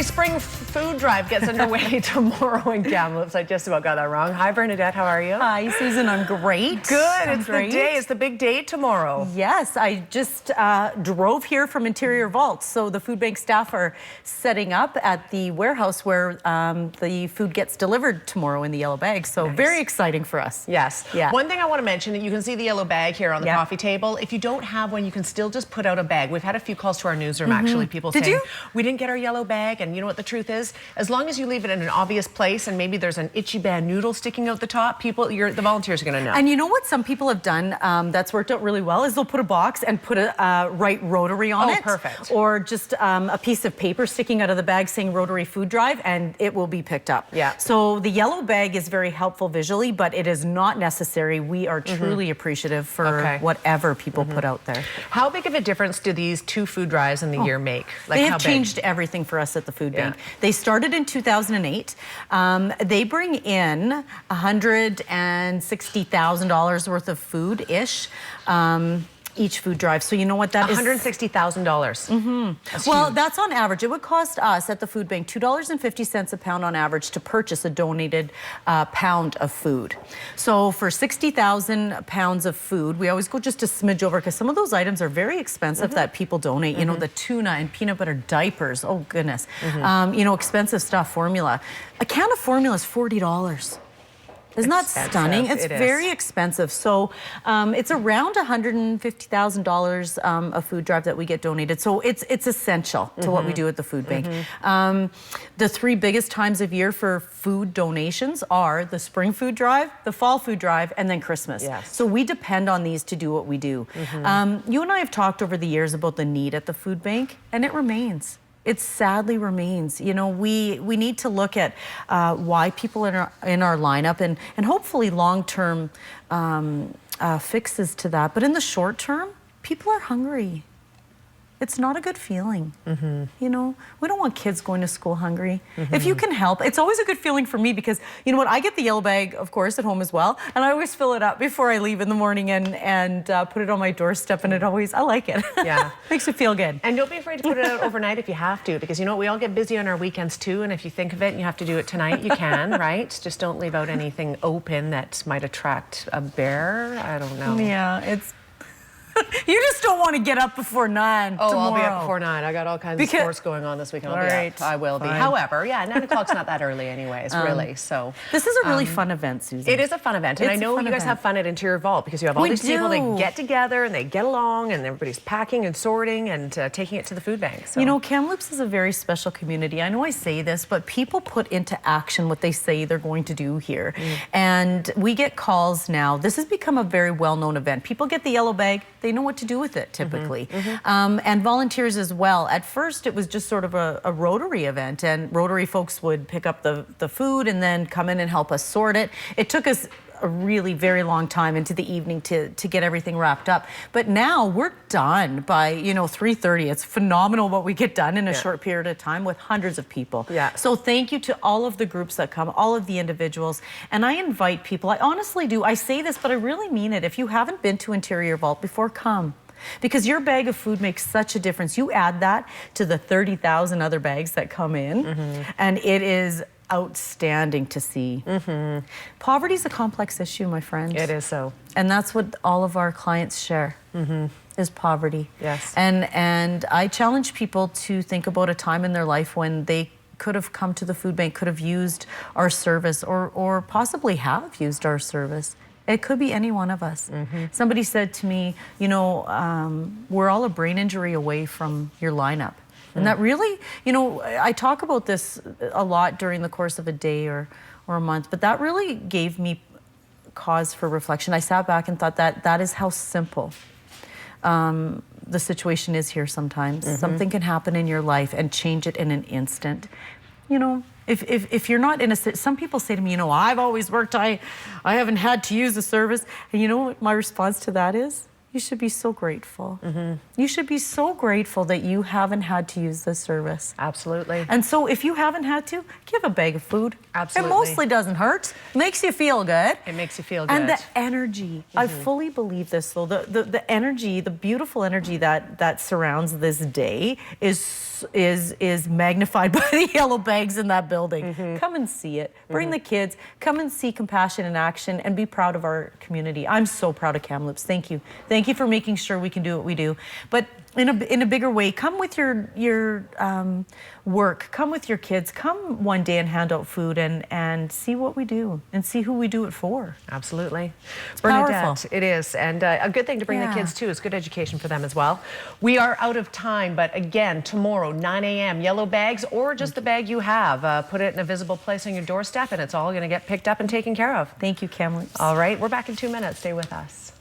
spring food drive gets underway tomorrow in Kamloops. I just about got that wrong. Hi, Bernadette. How are you? Hi, Susan. I'm great. Good. It's the day. It's the big day tomorrow. Yes, I just drove here from Interior Vaults. So the food bank staff are setting up at the warehouse where the food gets delivered tomorrow in the yellow bag. So nice. Very exciting for us. Yes. Yeah. One thing I want to mention, you can see the yellow bag here on the coffee table. If you don't have one, you can still just put out a bag. We've had a few calls to our newsroom, actually, people saying, we didn't get our yellow bag. And you know what the truth is? As long as you leave it in an obvious place and maybe there's an itchy bad noodle sticking out the top, the volunteers are going to know. And you know what some people have done that's worked out really well is they'll put a box and put a right Rotary on it. Perfect. Or just a piece of paper sticking out of the bag saying Rotary Food Drive, and it will be picked up. Yeah. So the yellow bag is very helpful visually, but it is not necessary. We are truly appreciative for whatever people put out there. How big of a difference do these two food drives in the year make? Like they have changed everything for us at the food bank. They started in 2008. They bring in $160,000 worth of food-ish. Each food drive. So you know what that is? $160,000. Well, that's on average. It would cost us at the food bank $2.50 a pound on average to purchase a donated pound of food. So for 60,000 pounds of food, we always go just a smidge over because some of those items are very expensive that people donate. You know, the tuna and peanut butter diapers. Oh, goodness. You know, expensive stuff, formula. A can of formula is $40. Isn't that stunning? It's very expensive. So it's around $150,000 a food drive that we get donated. So it's essential to what we do at the food bank. The three biggest times of year for food donations are the spring food drive, the fall food drive, and then Christmas. Yes. So we depend on these to do what we do. You and I have talked over the years about the need at the food bank, and it remains. It sadly remains. You know, we need to look at why people in our lineup and hopefully long-term fixes to that. But in the short term, people are hungry. It's not a good feeling. You know, we don't want kids going to school hungry. If you can help, it's always a good feeling for me because, you know what, I get the yellow bag, of course, at home as well, and I always fill it up before I leave in the morning and put it on my doorstep, and I like it. Yeah. Makes me feel good. And don't be afraid to put it out overnight if you have to, because, you know, we all get busy on our weekends too, and if you think of it and you have to do it tonight, you can, right? Just don't leave out anything open that might attract a bear. I don't know. Yeah, it's... You just don't want to get up before 9 tomorrow. I'll be up before 9. I got all kinds of sports going on this weekend. I'll be up. I will be. However, 9 o'clock's not that early anyways, really. So this is a really fun event, Susan. It is a fun event. And I know you guys have fun at Interior Vault because you have all these people that get together and they get along and everybody's packing and sorting and taking it to the food bank. So. You know, Kamloops is a very special community. I know I say this, but people put into action what they say they're going to do here. And we get calls now. This has become a very well-known event. People get the yellow bag. They know what to do with it typically. And volunteers as well. At first it was just sort of a Rotary event, and Rotary folks would pick up the food and then come in and help us sort it. It took us a really very long time into the evening to get everything wrapped up. But now we're done by, you know, 3:30. It's phenomenal what we get done in a short period of time with hundreds of people. So thank you to all of the groups that come, all of the individuals. And I invite people, I honestly do, I say this, but I really mean it. If you haven't been to Interior Vault before, come. Because your bag of food makes such a difference. You add that to the 30,000 other bags that come in, and it is outstanding to see. Poverty is a complex issue, my friend. It is so. And that's what all of our clients share, is poverty. Yes. And I challenge people to think about a time in their life when they could have come to the food bank, could have used our service, or possibly have used our service. It could be any one of us. Somebody said to me, you know, we're all a brain injury away from your lineup. And that really, you know, I talk about this a lot during the course of a day or a month, but that really gave me cause for reflection. I sat back and thought that is how simple the situation is here sometimes. Something can happen in your life and change it in an instant. You know, if you're not in a, some people say to me, you know, I've always worked, I haven't had to use the service. And you know what my response to that is? You should be so grateful. You should be so grateful that you haven't had to use this service. Absolutely. And so if you haven't had to, give a bag of food. Absolutely. It mostly doesn't hurt. Makes you feel good. It makes you feel good. And the energy. I fully believe this though. The energy, the beautiful energy that surrounds this day is magnified by the yellow bags in that building. Come and see it. Bring the kids. Come and see Compassion in Action and be proud of our community. I'm so proud of Kamloops. Thank you. Thank you for making sure we can do what we do. But in a bigger way, come with your work. Come with your kids. Come one day and hand out food and see what we do and see who we do it for. Absolutely. It's Bernadette, powerful. it is. And a good thing to bring the kids too is good education for them as well. We are out of time, but again, tomorrow, 9 a.m., yellow bags or just the bag you have. Put it in a visible place on your doorstep and it's all going to get picked up and taken care of. Thank you, Kamloops. All right, we're back in 2 minutes. Stay with us.